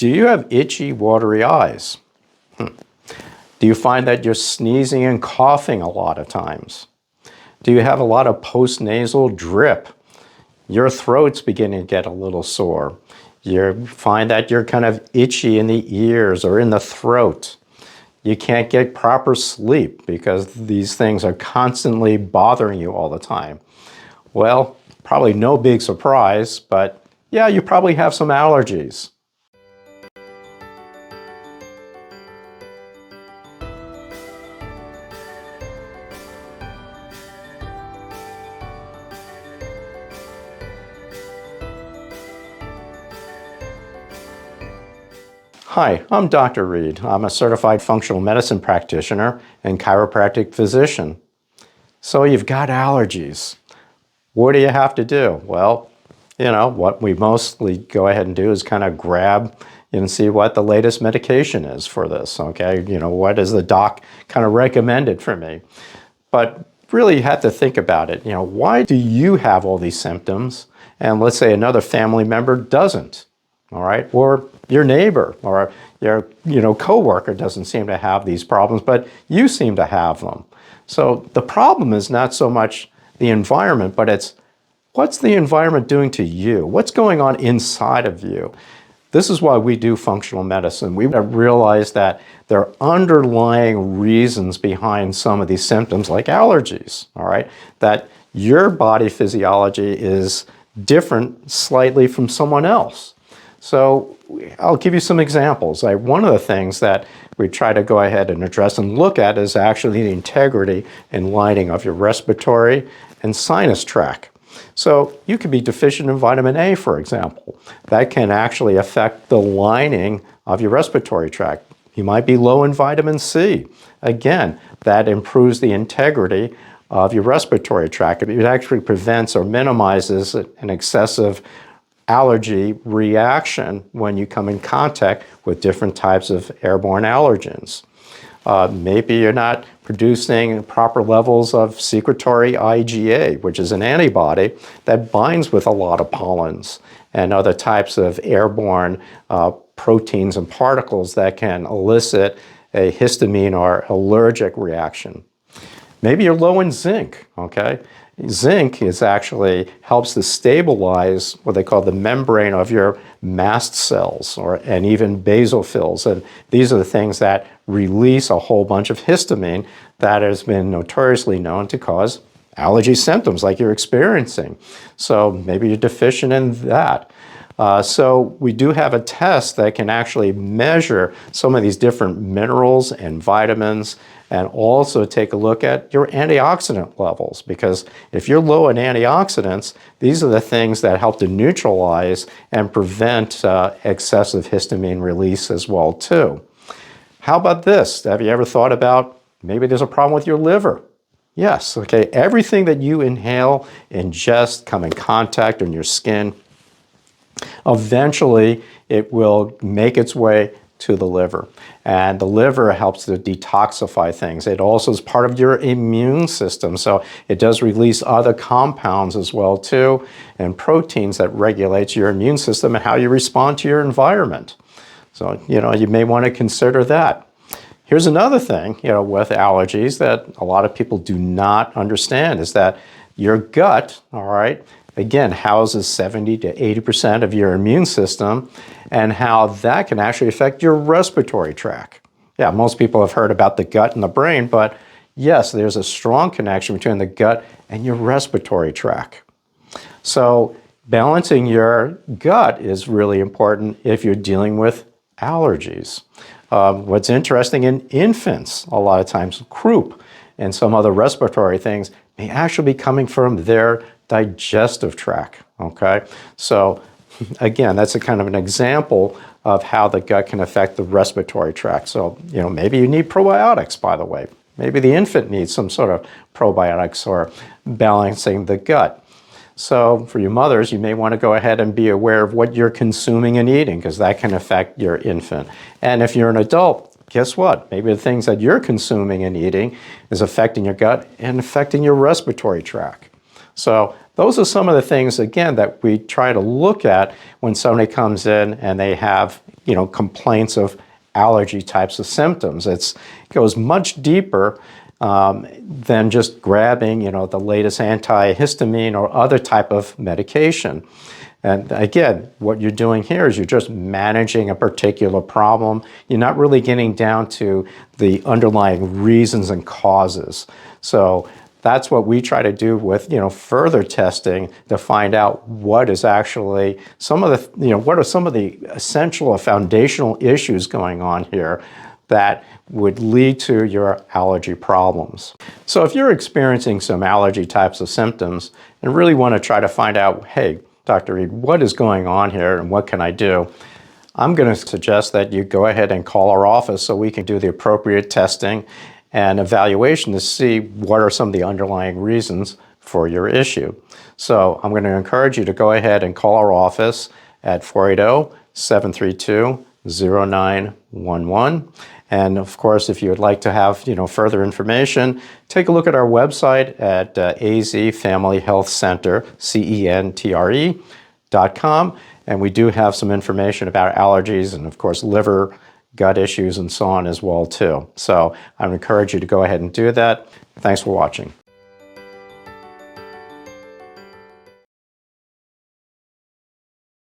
Do you have itchy, watery eyes? Do you find that you're sneezing and coughing a lot of times? Do you have a lot of postnasal drip? Your throat's beginning to get a little sore. You find that you're kind of itchy in the ears or in the throat. You can't get proper sleep because these things are constantly bothering you all the time. Well, probably no big surprise, but yeah, you probably have some allergies. Hi, I'm Dr. Reade. I'm a certified functional medicine practitioner and chiropractic physician. So you've got allergies. What do you have to do? Well, what we mostly go ahead and do is kind of grab and see what the latest medication is for this, okay? What is the doc kind of recommended for me? But really you have to think about it. Why do you have all these symptoms and let's say another family member doesn't? All right, or your neighbor or your coworker doesn't seem to have these problems, but you seem to have them. So the problem is not so much the environment, but it's what's the environment doing to you? What's going on inside of you? This is why we do functional medicine. We realize that there are underlying reasons behind some of these symptoms like allergies, all right? That your body physiology is different slightly from someone else. So I'll give you some examples. One of the things that we try to go ahead and address and look at is actually the integrity and lining of your respiratory and sinus tract. So you could be deficient in vitamin A, for example. That can actually affect the lining of your respiratory tract. You might be low in vitamin C. Again, that improves the integrity of your respiratory tract. It actually prevents or minimizes an excessive allergy reaction when you come in contact with different types of airborne allergens. Maybe you're not producing proper levels of secretory IgA, which is an antibody that binds with a lot of pollens and other types of airborne proteins and particles that can elicit a histamine or allergic reaction. Maybe you're low in zinc, okay? Zinc actually helps to stabilize what they call the membrane of your mast cells and even basophils. And these are the things that release a whole bunch of histamine that has been notoriously known to cause allergy symptoms like you're experiencing. So maybe you're deficient in that. So we do have a test that can actually measure some of these different minerals and vitamins and also take a look at your antioxidant levels, because if you're low in antioxidants, these are the things that help to neutralize and prevent excessive histamine release as well too. How about this? Have you ever thought about maybe there's a problem with your liver? Yes, okay, everything that you inhale, ingest, come in contact on your skin, eventually it will make its way to the liver. And the liver helps to detoxify things. It also is part of your immune system. So it does release other compounds as well too, and proteins that regulates your immune system and how you respond to your environment. So, you may want to consider that. Here's another thing, with allergies that a lot of people do not understand is that your gut, all right, again, houses 70 to 80% of your immune system and how that can actually affect your respiratory tract. Yeah, most people have heard about the gut and the brain, but yes, there's a strong connection between the gut and your respiratory tract. So balancing your gut is really important if you're dealing with allergies. What's interesting in infants, a lot of times croup and some other respiratory things may actually be coming from their digestive tract, okay? So again, that's a kind of an example of how the gut can affect the respiratory tract. So, maybe you need probiotics, by the way. Maybe the infant needs some sort of probiotics or balancing the gut. So for you mothers, you may want to go ahead and be aware of what you're consuming and eating because that can affect your infant. And if you're an adult, guess what? Maybe the things that you're consuming and eating is affecting your gut and affecting your respiratory tract. So those are some of the things, again, that we try to look at when somebody comes in and they have, complaints of allergy types of symptoms. It goes much deeper than just grabbing, the latest antihistamine or other type of medication. And again, what you're doing here is you're just managing a particular problem. You're not really getting down to the underlying reasons and causes. So that's what we try to do with, further testing to find out what is actually what are some of the essential or foundational issues going on here that would lead to your allergy problems. So if you're experiencing some allergy types of symptoms and really want to try to find out, hey, Dr. Reade, what is going on here and what can I do? I'm going to suggest that you go ahead and call our office so we can do the appropriate testing and evaluation to see what are some of the underlying reasons for your issue. So I'm going to encourage you to go ahead and call our office at 480-732-0911. And of course, if you would like to have further information, take a look at our website at azfamilyhealthcenter.com. And we do have some information about allergies and, of course, liver, gut issues, and so on as well, too. So I would encourage you to go ahead and do that. Thanks for watching.